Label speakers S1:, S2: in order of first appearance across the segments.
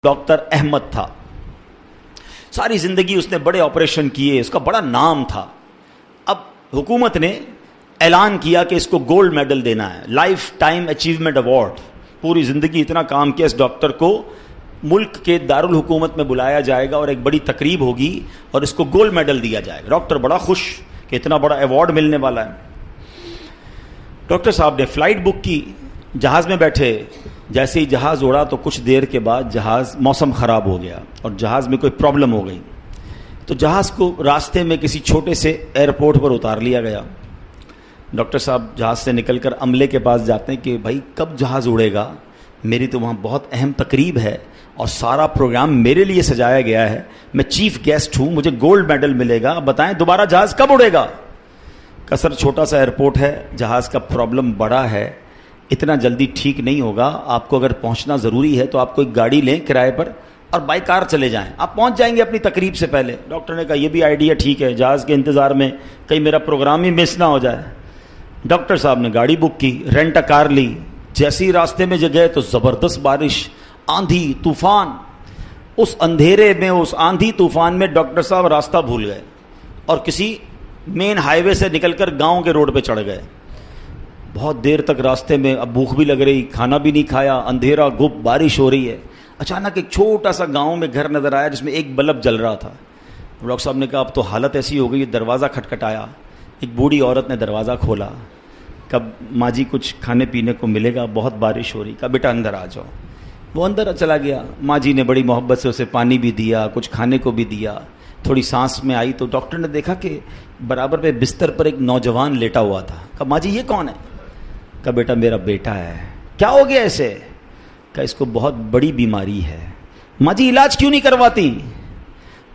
S1: Doctor Ahmad تھا. ساری زندگی اس نے بڑے آپریشن کیے, اس کا بڑا نام تھا. اب حکومت نے اعلان کیا کہ اس کو گولڈ میڈل دینا ہے, لائف ٹائم اچیومنٹ ایوارڈ. پوری زندگی اتنا کام کیا, اس ڈاکٹر کو ملک کے دارالحکومت میں بلایا جائے گا اور ایک بڑی تقریب ہوگی اور اس کو گولڈ میڈل دیا جائے گا. ڈاکٹر بڑا خوش کہ اتنا بڑا ایوارڈ ملنے والا ہے. ڈاکٹر صاحب نے فلائٹ بک کی, جہاز میں بیٹھے. جیسے ہی جہاز اڑا تو کچھ دیر کے بعد جہاز, موسم خراب ہو گیا اور جہاز میں کوئی پرابلم ہو گئی. تو جہاز کو راستے میں کسی چھوٹے سے ایئرپورٹ پر اتار لیا گیا. ڈاکٹر صاحب جہاز سے نکل کر عملے کے پاس جاتے ہیں کہ بھائی کب جہاز اڑے گا, میری تو وہاں بہت اہم تقریب ہے اور سارا پروگرام میرے لیے سجایا گیا ہے, میں چیف گیسٹ ہوں, مجھے گولڈ میڈل ملے گا, بتائیں دوبارہ جہاز کب اڑے گا. کثر چھوٹا سا ایئرپورٹ ہے, جہاز کا پرابلم بڑا ہے, اتنا جلدی ٹھیک نہیں ہوگا. آپ کو اگر پہنچنا ضروری ہے تو آپ کو ایک گاڑی لیں کرائے پر اور بائی کار چلے جائیں, آپ پہنچ جائیں گے اپنی تقریب سے پہلے. ڈاکٹر نے کہا یہ بھی آئیڈیا ٹھیک ہے, جہاز کے انتظار میں کہیں میرا پروگرام ہی مس نہ ہو جائے. ڈاکٹر صاحب نے گاڑی بک کی, رینٹ کار لی. جیسی راستے میں گئے تو زبردست بارش, آندھی طوفان. اس اندھیرے میں, اس آندھی طوفان میں ڈاکٹر صاحب راستہ بھول گئے اور کسی مین ہائی وے سے نکل کر گاؤں کے روڈ پہ چڑھ گئے. بہت دیر تک راستے میں, اب بھوک بھی لگ رہی, کھانا بھی نہیں کھایا, اندھیرا گپ, بارش ہو رہی ہے. اچانک ایک چھوٹا سا گاؤں میں گھر نظر آیا جس میں ایک بلب جل رہا تھا. ڈاکٹر صاحب نے کہا اب تو حالت ایسی ہو گئی, دروازہ کھٹکھٹایا. ایک بوڑھی عورت نے دروازہ کھولا. کب ماں جی کچھ کھانے پینے کو ملے گا, بہت بارش ہو رہی. کہا بیٹا اندر آ جاؤ. وہ اندر چلا گیا. ماں جی نے بڑی محبت سے اسے پانی بھی دیا, کچھ کھانے کو بھی دیا. تھوڑی سانس میں آئی تو ڈاکٹر نے دیکھا کہ برابر پہ بستر پر ایک نوجوان لیٹا ہوا تھا. کہا ماں جی یہ کون ہے؟ کہا بیٹا میرا بیٹا ہے. کیا ہو گیا اسے؟ کہا اس کو بہت بڑی بیماری ہے. ماں جی علاج کیوں نہیں کرواتی؟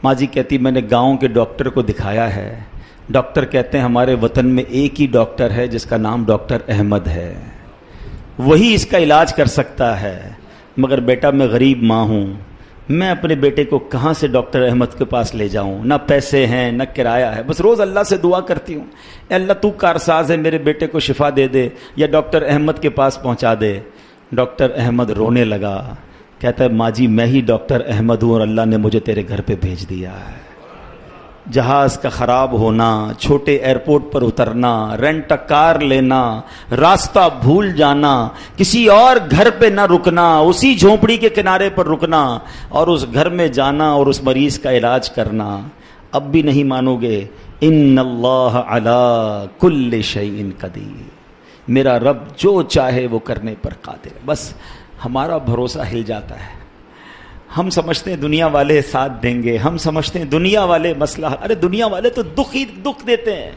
S1: ماں جی کہتی میں نے گاؤں کے ڈاکٹر کو دکھایا ہے, ڈاکٹر کہتے ہیں ہمارے وطن میں ایک ہی ڈاکٹر ہے جس کا نام ڈاکٹر احمد ہے, وہی اس کا علاج کر سکتا ہے. مگر بیٹا میں غریب ماں ہوں, میں اپنے بیٹے کو کہاں سے ڈاکٹر احمد کے پاس لے جاؤں, نہ پیسے ہیں نہ کرایہ ہے. بس روز اللہ سے دعا کرتی ہوں, اے اللہ تو کارساز ہے, میرے بیٹے کو شفا دے دے یا ڈاکٹر احمد کے پاس پہنچا دے. ڈاکٹر احمد رونے لگا, کہتا ہے ماں جی میں ہی ڈاکٹر احمد ہوں اور اللہ نے مجھے تیرے گھر پہ بھیج دیا ہے. جہاز کا خراب ہونا, چھوٹے ایئرپورٹ پر اترنا, رینٹ کار لینا, راستہ بھول جانا, کسی اور گھر پہ نہ رکنا, اسی جھونپڑی کے کنارے پر رکنا اور اس گھر میں جانا اور اس مریض کا علاج کرنا. اب بھی نہیں مانو گے, ان اللہ علی کل شیء قدیر, میرا رب جو چاہے وہ کرنے پر قادر ہے. بس ہمارا بھروسہ ہل جاتا ہے. ہم سمجھتے ہیں دنیا والے ساتھ دیں گے, ہم سمجھتے ہیں دنیا والے مسئلہ, ارے دنیا والے تو دکھ ہی دکھ دیتے ہیں.